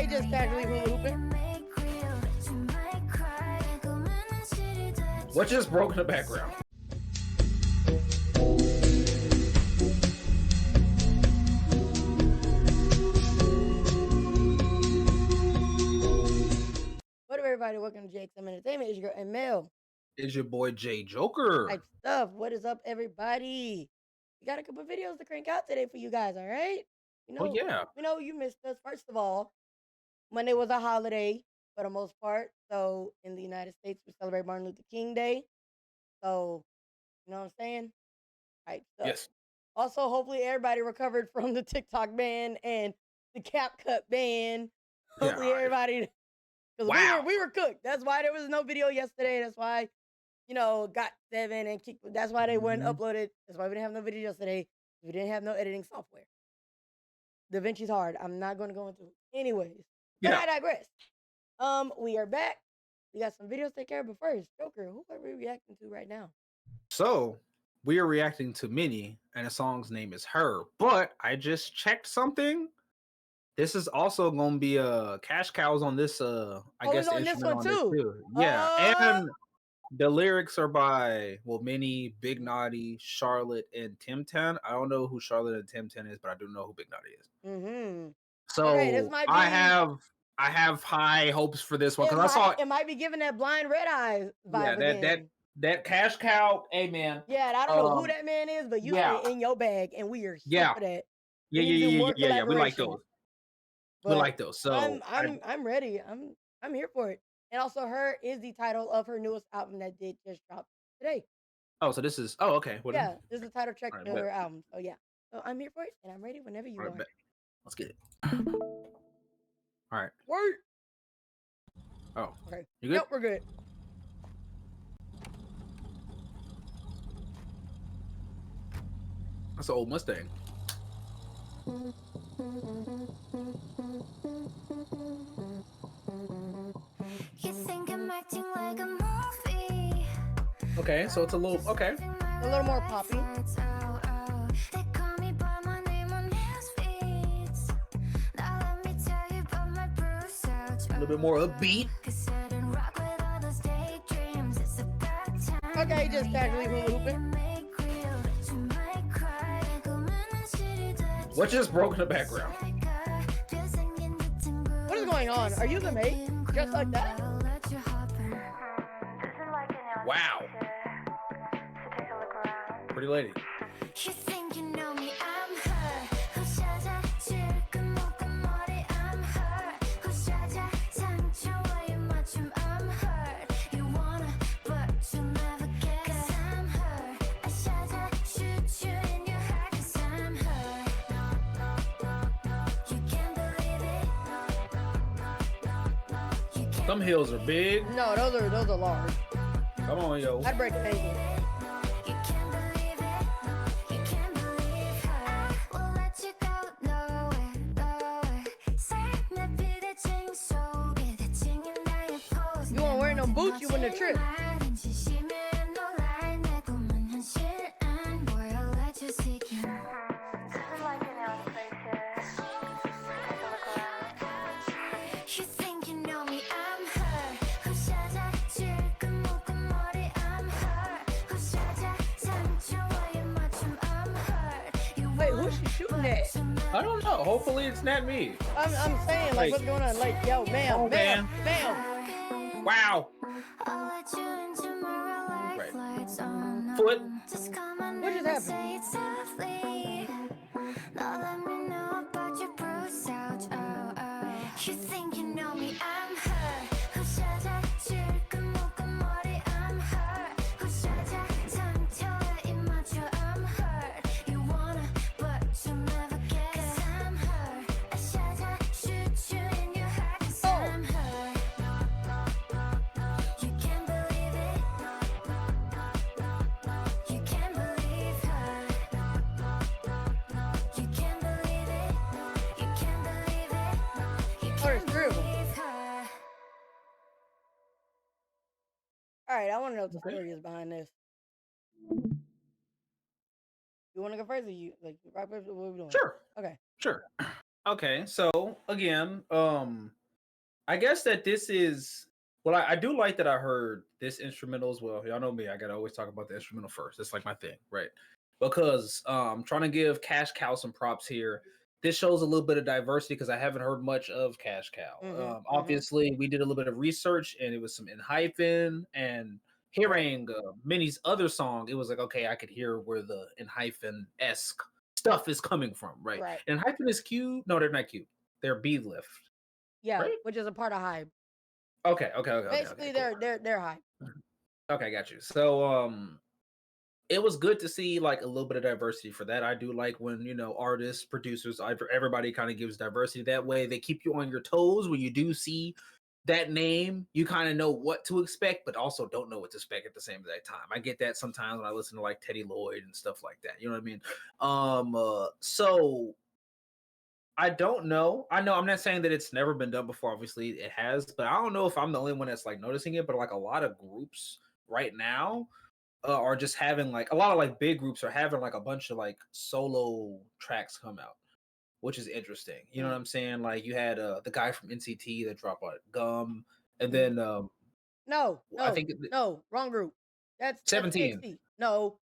Okay, just casually hula hooping. What just broke in the background? What up, everybody? Welcome to JXM Entertainment. It's your girl ML. It's your boy J Joker. Type stuff. What is up, everybody? We got a couple videos to crank out today for you guys, all right? Oh yeah. We know you missed us. First of all, Monday was a holiday for the most part. So in the United States, we celebrate Martin Luther King Day. So, you know what I'm saying? Type stuff. Yes. Also, hopefully everybody recovered from the TikTok ban and the cap cut ban. Yeah, Hopefully everybody, because wow. we were cooked. That's why there was no video yesterday. That's why, got 7 and kicked. That's why they weren't uploaded. That's why we didn't have no video yesterday. We didn't have no editing software. DaVinci's hard. I'm not going to go into it. Anyways, but I digress. We are back. We got some videos to take care of, but first, Joker, who are we reacting to right now? So we are reacting to Minnie, and the song's name is Her. But I just checked something. This is also gonna be cash cows on this. I guess on this one too. Yeah, and the lyrics are by Minnie, Big Naughty, Charlotte, and Tim 10. I don't know who Charlotte and Tim 10 is, but I do know who Big Naughty is. Mm-hmm. So okay, this might be... I have high hopes for this one because I saw it might be giving that Blind Red Eye vibe again. That cash cow, hey man. Yeah, I don't know who that man is, but you say in your bag, and we are here for that. Yeah. We like those. We like those. So I'm ready. I'm here for it. And also, Her is the title of her newest album that did just drop today. Oh, so this is okay. Yeah, this is the title track of her album. So yeah, so I'm here for it, and I'm ready whenever you are. Let's get it. All right. Word. Oh, okay. You good? Yep, we're good. That's an old Mustang. You think I'm acting like a movie? Okay, so it's a little a little more poppy. A little bit more upbeat. Okay, just casually hula hooping. What just broke in the background? What is going on? Are you the mate? Just like that? Wow. Pretty lady. Some heels are big. No, those are large. Come on, yo. I'd break an ankle. You weren't wearing no boots, you wouldn't have tripped. Wait, who's she shooting at? I don't know. Hopefully it's not me. I'm saying, like, what's going on? Like, yo, bam, bam, bam. Wow. Right. Foot. What just happened? You think you know me, I'm her. I'm her. I'm her. You wanna, but you'll never get. 'Cause I'm her. I shoot you in your heart. 'Cause I'm her. You can't believe it. You can't believe her. You can't believe it. You can't believe it. You can't believe her. All right, I want to know what the story is behind this. You want to go first, or you like rock paper? What are we doing? Sure. Okay. Sure. Okay, so again, I guess that this is well, I do like that I heard this instrumental as well. Y'all know me, I gotta always talk about the instrumental first. It's like my thing, right? Because trying to give Cash Cow some props here. This shows a little bit of diversity because I haven't heard much of Cash Cow. Mm-hmm. Obviously, we did a little bit of research and it was some in hyphen and Right. hearing Minnie's other song, it was like, okay, I could hear where the in hyphen esque stuff is coming from, right? Right. And hyphen is cute. No, they're not cute. They're B lift, Yeah, right? which is a part of Hive. Okay, Basically, cool. they're Hive. Okay, got you. So, it was good to see like a little bit of diversity for that. I do like when artists, producers, everybody kind of gives diversity. That way, they keep you on your toes when you do see that name. You kind of know what to expect, but also don't know what to expect at the same time. I get that sometimes when I listen to like Teddy Lloyd and stuff like that. You know what I mean? So I don't know. I know I'm not saying that it's never been done before. Obviously, it has, but I don't know if I'm the only one that's like noticing it. But like a lot of groups right now are just having like a lot of like big groups are having like a bunch of like solo tracks come out, which is interesting. You know what Mm, I'm saying? Like you had the guy from NCT that dropped like Gum, and mm. then No, I no, think no, wrong group. That's 17 TXT. No,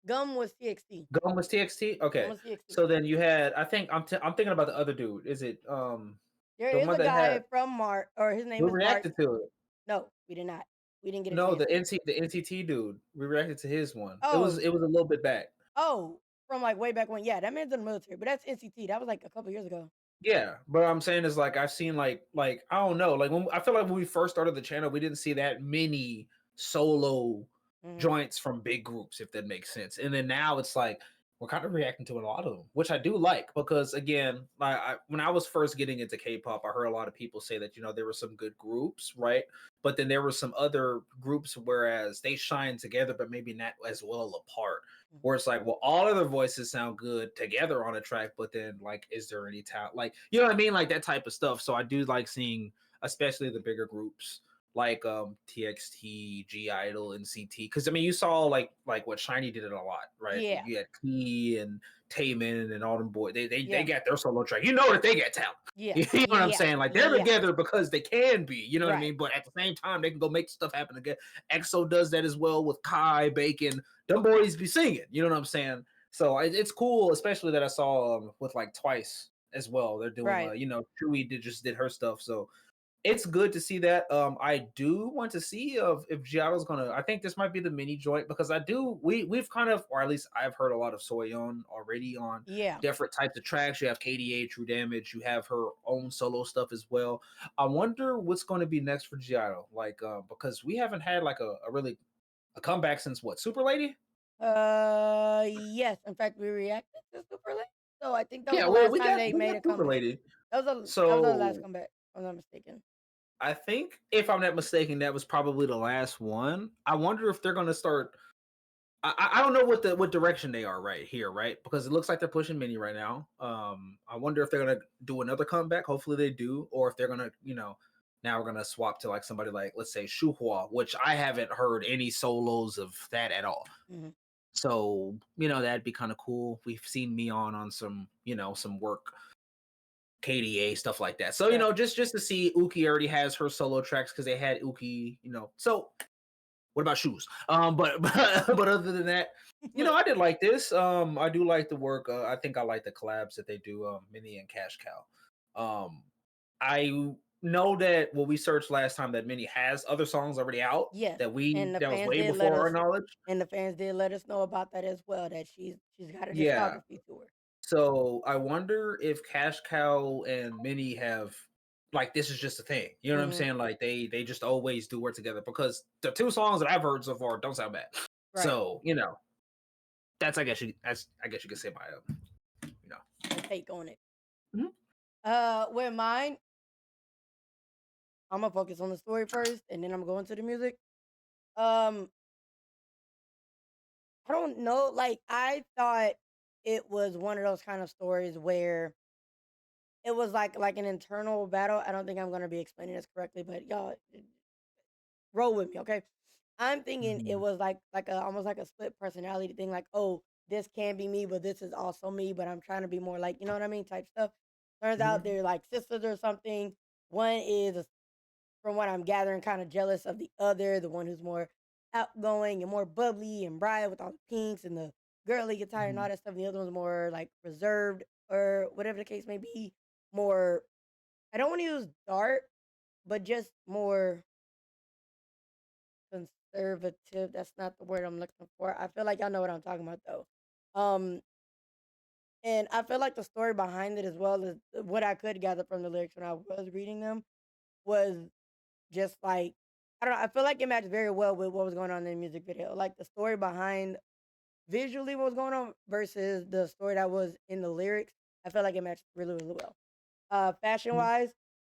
Gum was TXT. Gum was TXT. Gum Okay, was TXT. so then you had I think I'm thinking about the other dude. Is it There the is one a that had guy from Mars, or his name we is Mars. reacted to it? No, we did not. We didn't get a No, chance the to. NCT dude. We reacted to his one. It was Oh, it was a little bit back. oh, from like way back when. Yeah, that man's in the military, but that's NCT. That was like a couple years ago. Yeah, but I'm saying is like I've seen like I don't know, like when I feel like when we first started the channel, we didn't see that many solo Hmm. joints from big groups, if that makes sense. And then now it's like we're kind of reacting to a lot of them, which I do like because again, when I was first getting into K-pop, I heard a lot of people say that there were some good groups, right? But then there were some other groups whereas they shine together, but maybe not as well apart where it's like, well, all of their voices sound good together on a track, but then like, is there any talent? Like, you know what I mean? Like that type of stuff. So I do like seeing, especially the bigger groups like TXT, G-Idle, and CT. Because I mean, you saw like what Shiny did it a lot, right? Yeah, You had Key and Taemin and all them boys. They yeah, got their solo track. You know that they got talent. yeah, You know what I'm yeah, saying? Like they're yeah. together because they can be, you know what I Right. mean? But at the same time, they can go make stuff happen again. EXO does that as well with Kai, Bacon, them boys be singing. You know what I'm saying? So it's cool, especially that I saw with like Twice as well. They're doing, Right. Chewy just did her stuff. So it's good to see that. I do want to see if Giotto's gonna. I think this might be the mini joint because I do. We've kind of, or at least I've heard a lot of Soyeon already on Yeah. different types of tracks. You have KDA, True Damage. You have her own solo stuff as well. I wonder what's going to be next for Giotto. Like, because we haven't had like a really a comeback since what Super Lady. Yes. In fact, we reacted to Super Late. So I think that was Yeah, the well, last time they we made got a Super comeback. Lady. That was the last So comeback. If I'm not mistaken. I think, if I'm not mistaken, that was probably the last one. I wonder if they're going to start. I don't know what direction they are right here, right? Because it looks like they're pushing Minnie right now. I wonder if they're gonna do another comeback. Hopefully they do, or if they're gonna, now we're gonna swap to like somebody like let's say Shuhua, which I haven't heard any solos of that at all. Hmm. So that'd be kind of cool. We've seen Mion on some some work, KDA stuff like that. So Right. just to see Uki already has her solo tracks because they had Uki, so what about shoes? But other than that, I did like this. I do like the work. I think I like the collabs that they do. Minnie and Cash Cow. I know that what we searched last time that Minnie has other songs already out Yes. that was way before our knowledge. And the fans did let us know about that as well. That she's got a Yeah. discography to her. So I wonder if Cash Cow and Minnie have like this is just a thing. You know what I'm Hmm. saying? Like they just always do work together because the two songs that I've heard so far don't sound bad. Right. So that's I guess you could say my My take on it. Mhm. With mine, I'm gonna focus on the story first, and then I'm going to the music. Um, I don't know. Like I thought it was one of those kind of stories where it was like an internal battle. I don't think I'm gonna be explaining this correctly, but y'all roll with me, okay? I'm thinking it Mhm. was like a almost like a split personality thing. Like, oh, this can be me, but this is also me. But I'm trying to be more like, you know what I mean, type stuff. Turns out they're like sisters or something. One is, from what I'm gathering, kind of jealous of the other, the one who's more outgoing and more bubbly and bright with all the pinks and the girly guitar and all that stuff. And the other one's more like reserved or whatever the case may be. More, I don't want to use dark, but just more conservative. That's not the word I'm looking for. I feel like y'all know what I'm talking about though. Um, and I feel like the story behind it, as well as what I could gather from the lyrics when I was reading them, was just like, I don't know. I feel like it matched very well with what was going on in the music video. Like the story behind visually what was going on versus the story that was in the lyrics. I feel like it matched really, really well. Fashion wise,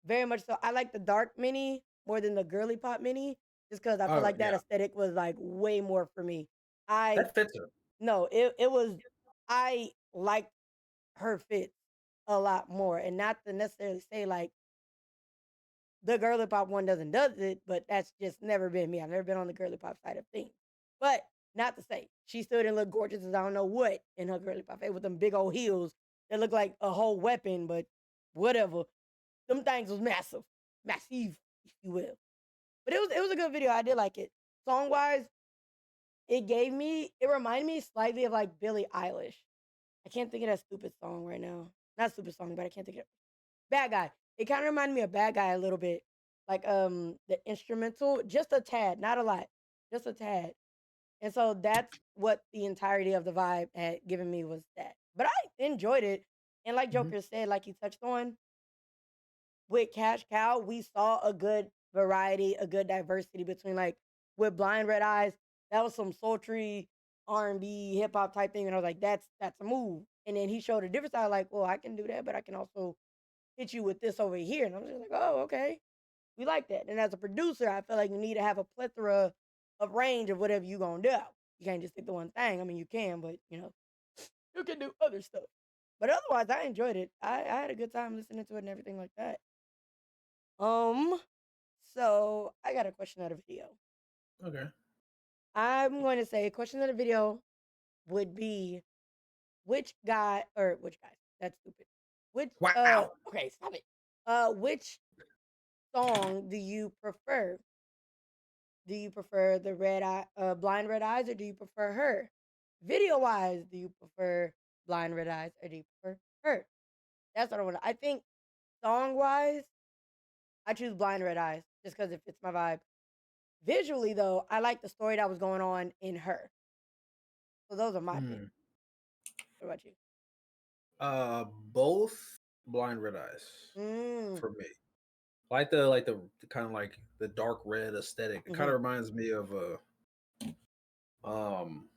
very much so. I like the dark Minnie more than the girly pop Minnie, just because I feel Oh like that yeah, aesthetic was like way more for me. I that fits her. No, it was, I liked her fits a lot more, and not to necessarily say like the girly pop one does it, but that's just never been me. I've never been on the girly pop side of things. But not to say she still didn't look gorgeous as I don't know what in her girly pop with them big old heels that look like a whole weapon, but whatever. Them things was massive, massive, if you will. But it was a good video. I did like it. Song wise, it reminded me slightly of like Billie Eilish. I can't think of that stupid song right now. Not stupid song, but I can't think of it. Bad Guy. It kind of reminded me of Bad Guy a little bit. Like the instrumental, just a tad, not a lot, just a tad. And so that's what the entirety of the vibe had given me, was that. But I enjoyed it. And like Mhm. Joker said, like he touched on, with Cash Cow, we saw a good variety, a good diversity between, like, with Blind Red Eyes, that was some sultry R&B hip hop type thing, and I was like, that's a move. And then he showed a different side, like, well, I can do that, but I can also hit you with this over here. And I'm just like, oh, okay, we like that. And as a producer, I feel like you need to have a plethora of range of whatever you gonna do. You can't just stick to one thing. I mean, you can, but you can do other stuff. But otherwise, I enjoyed it. I had a good time listening to it and everything like that. Um, so I got a question out of video. Okay. I'm going to say a question of the video would be, which guy, or which guys? That's stupid. Which Wow. okay, stop it. Which song do you prefer? Do you prefer the Blind Red Eyes, or do you prefer her? Video wise, do you prefer Blind Red Eyes, or do you prefer her? That's what I want. I think song wise, I choose Blind Red Eyes just because it fits my vibe. Visually, though, I like the story that was going on in her. So those are my picks. What about you? Both Blind Red Eyes Mm. for me. I like the kind of like the dark red aesthetic. It kind of reminds me of um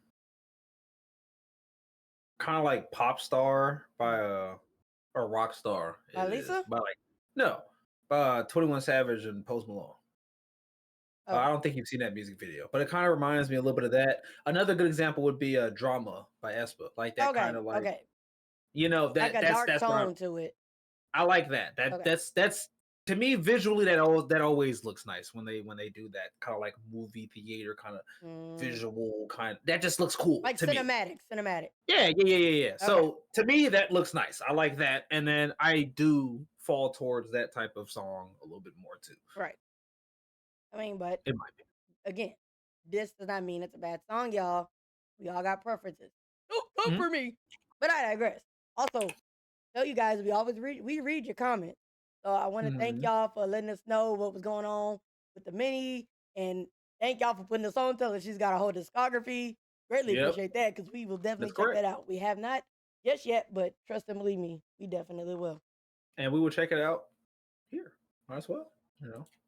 kind of like Pop Star by or Rock Star. By It is Lisa? by like no, 21 Savage and Post Malone. Oh, I don't think you've seen that music video, but it kind of reminds me a little bit of that. Another good example would be Drama by Espa, like that kind okay, of like okay. that Like a dark that's what tone to it. I like that. Okay. That's to me visually that always looks nice when they do that kind of like movie theater kind of visual kind. That just looks cool Like to me. cinematic. Yeah. Okay. So to me that looks nice. I like that, and then I do fall towards that type of song a little bit more too. Right. I mean, but It might be. again, this does not mean it's a bad song, y'all. We all got preferences. Don't Mhm. for me. But I digress. Also, tell you guys, we read your comments. So I want to thank y'all for letting us know what was going on with the Minnie, and thank y'all for putting us on, telling us she's got a whole discography. Greatly Yep. appreciate that, because we will definitely That's check correct. that out. We have not just yet, but trust and believe me, we definitely will. And we will check it out here. Might as well,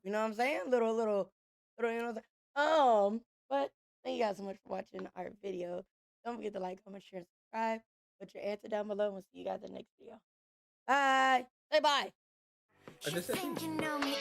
You know what I'm saying? Little, you know what I'm saying? But thank you guys so much for watching our video. Don't forget to like, comment, share, and subscribe. Put your answer down below, and we'll see you guys in the next video. Bye. Say bye. I just said You know me,